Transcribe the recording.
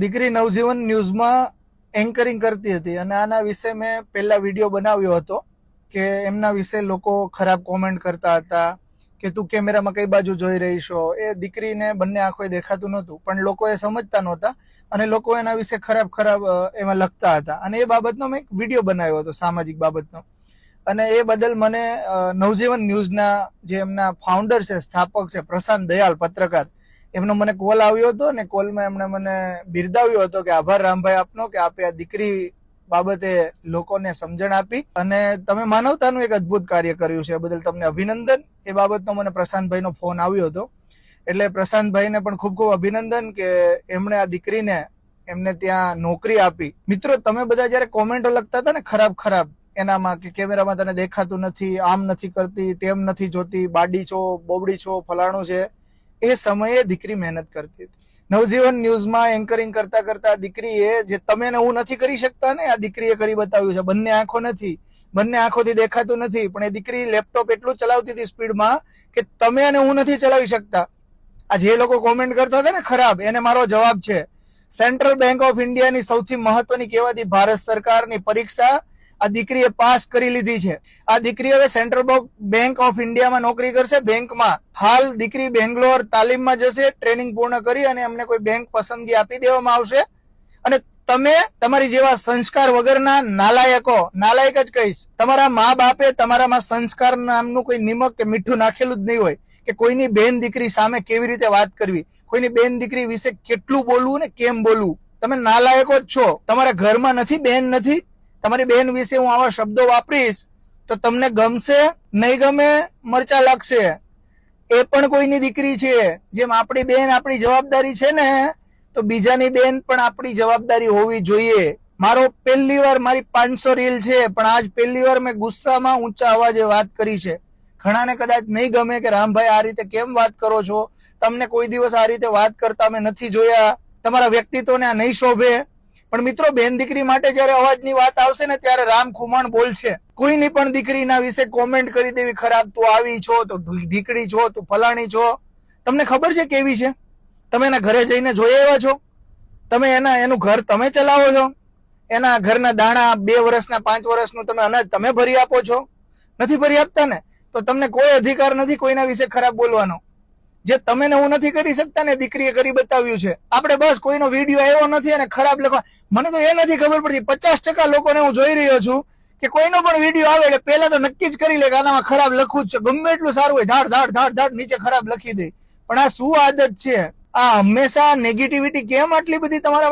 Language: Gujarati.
દીકરી નવજીવન ન્યૂઝમાં એન્કરિંગ કરતી હતી અને આના વિશે મેં પહેલા વિડીયો બનાવ્યો હતો કે એમના વિશે લોકો ખરાબ કોમેન્ટ કરતા હતા કે તું કેમેરામાં કઈ બાજુ જોઈ રહી છો. એ દીકરીને બંને આંખોએ દેખાતું નહોતું, પણ લોકો એ સમજતા નહોતા અને લોકો એના વિશે ખરાબ એમાં લખતા હતા. અને એ બાબતનો મેં એક વિડીયો બનાવ્યો હતો, સામાજિક બાબતનો. અને એ બદલ મને નવજીવન ન્યૂઝના જે એમના ફાઉન્ડર છે, સ્થાપક છે, પ્રશાંત દયાલ પત્રકાર, એમનો મને કોલ આવ્યો હતો અને કોલમાં એમણે મને બિરદાવ્યો હતો કે આભાર રામભાઈ આપનો કે આપે આ દીકરી બાબતે લોકોને સમજણ આપી અને તમે માનવતાનું એક અદ્ભુત કાર્ય કર્યું છે. એ બદલ તમને અભિનંદન. એ બાબતનો મને પ્રશાંતભાઈનો ફોન આવ્યો હતો, એટલે પ્રશાંતભાઈને પણ ખૂબ ખૂબ અભિનંદન કે એમણે આ દીકરીને એમને ત્યાં નોકરી આપી. મિત્રો, તમે બધા જયારે કોમેન્ટો લખતા હતા ને ખરાબ એનામાં કે કેમેરામાં તને દેખાતું નથી, આમ નથી કરતી, તેમ નથી જોતી, બાડી છો, બોબડી છો, ફલાણું છે, એ સમયે દીકરી મહેનત કરતી હતી. નવજીવન ન્યૂઝમાં એન્કરિંગ કરતા કરતા દીકરીએ જે તમે ને હું નથી કરી શકતા ને, આ દીકરીએ કરી બતાવ્યું છે. બંને આંખો નથી, બંને આંખોથી દેખાતું નથી, પણ એ દીકરી લેપટોપ એટલું ચલાવતી હતી સ્પીડમાં કે તમે અને હું નથી ચલાવી શકતા. આ જે લોકો કોમેન્ટ કરતા હતા ને ખરાબ, એને મારો જવાબ છે. સેન્ટ્રલ બેંક ઓફ ઇન્ડિયાની સૌથી મહત્વની કહેવાતી ભારત સરકારની પરીક્ષા આ દીકરીએ પાસ કરી લીધી છે. આ દીકરી હવે સેન્ટ્રલ બેંક ઓફ ઇન્ડિયામાં નોકરી કરશે, બેંકમાં. હાલ દીકરી બેંગ્લોર તાલીમમાં જશે, ટ્રેનિંગ પૂર્ણ કરી અને અમને કોઈ બેંક પસંદગી આપી દેવામાં આવશે. અને તમે તમારી જેવા સંસ્કાર વગરના નાલાયકો, નાલાયક જ કહીશ, તમારા મા બાપે તમારામાં સંસ્કાર નામનું કોઈ નિમક કે મીઠું નાખેલું જ નહીં હોય કે કોઈની બેન દીકરી સામે કેવી રીતે વાત કરવી, કોઈની બેન દીકરી વિશે કેટલું બોલવું ને કેમ બોલવું. તમે નાલાયકો જ છો. તમારા ઘરમાં નથી, બેન નથી. તમારી બેન વિશે હું આવા શબ્દો વાપરીશ તો તમને ગમશે, નહીં ગમે, મરચા લાગશે. એ પણ કોઈની દીકરી છે. જેમ આપણી બેન આપણી જવાબદારી છે ને, તો બીજાની બેન પણ આપણી જવાબદારી હોવી જોઈએ. મારો પહેલી વાર, મારી 500 રીલ છે, પણ આજ પહેલી વાર મેં ગુસ્સામાં ઊંચા અવાજે વાત કરી છે. ઘણાને કદાચ નહીં ગમે કે રામભાઈ આ રીતે કેમ વાત કરો છો, તમને કોઈ દિવસ આ રીતે વાત કરતા મેં નથી જોયા, તમારા વ્યક્તિત્વને આ નહીં શોભે. પણ મિત્રો, બેન દીકરી માટે જયારે અવાજની વાત આવશે ને, ત્યારે રામ ખુમાણ બોલશે. કોઈની પણ દીકરીના વિશે કોમેન્ટ કરી દેવી ખરાબ, તું આવી છો, તો ઢીકડી છો, તું ફલાણી છો. તમને ખબર છે કેવી છે? તમે એના ઘરે જઈને જોઈ આવ્યા છો? તમે એનું ઘર તમે ચલાવો છો? એના ઘરના દાણા 2 વર્ષના 5 વર્ષનું તમે અનાજ તમે ભરી આપો છો? નથી ભરી આપતા ને, તો તમને કોઈ અધિકાર નથી કોઈના વિશે ખરાબ બોલવાનો. જે તમે ને હું નથી કરી શકતા ને, દીકરીએ કરી બતાવ્યું છે. આપણે બસ કોઈનો વિડીયો આવ્યો નથી અને ખરાબ લખવા. મને તો એ નથી ખબર પડતી, 50% લોકોને હું જોઈ રહ્યો છું કે કોઈનો પણ વિડીયો આવે એટલે પહેલા તો નક્કી જ કરી લે કે આનામાં ખરાબ લખવું જ છે. ગમે એટલું સારું હોય, ધાડ નીચે ખરાબ લખી દે. પણ આ શું આદત છે? આ હંમેશા નેગેટિવિટી કેમ આટલી બધી તમારા